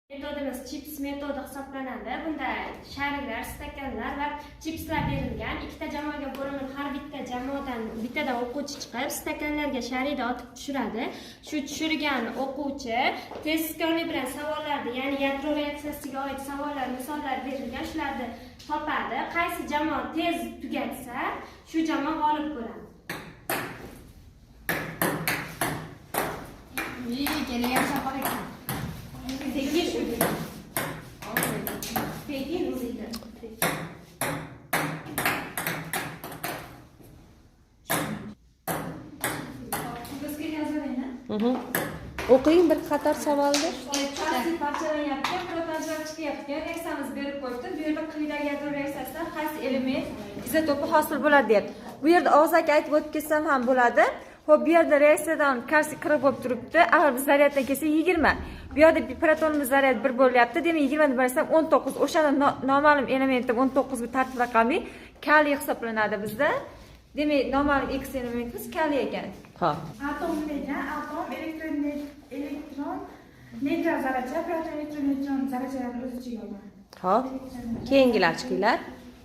Metodimiz chips metodi hisoblanadi. Bunda shariklar, stakanlar va chipslar berilgan. Ikkita jamoaga bo'linib, har bitta jamoadan bittadan o'quvchi chiqib, stakanlarga sharikni otib tushiradi. Shu tushirgan o'quvchi tezkorlik bilan savollarni, ya'ni yadro reaksiyasiga oid savollar, misollar berilgan, shularni topadi. Qaysi jamoa tez tugatsa, shu jamoa g'olib bo'ladi. Kelayam safar ekan. Tekin o'zi. Tekin o'zi. Bizga yozaveraymi? O'qing bir qator savolni. Qaysi parchalanyapti, protonlar chiqyapti. Reaksiyamiz berib qo'ydi. Bu yerda quyidagi yadro reaksiyasidan qaysi element izotopi hosil bo'ladi deb. Bu yerda og'zaki aytib o'tib ketsam ham bo'ladi. Xo'p, bu yerda reaksiyadan karsi kirib bo'lib turibdi. Agar biz zaryaddan kelsa 20. Bu yerda protonimiz zaryad 1 bo'lyapti. Demak, 20 deb bersam 19. O'shani noma'lum elementim 19 bu tartib raqamli kaliy hisoblanadi bizda. Demak, noma'lum x elementimiz kaliy ekan. Ha. Atom degan atom elektron neytral zarracha, proton elektron zarrachalarni o'z ichiga oladi. Xo'p. Keyingilar chiqinglar.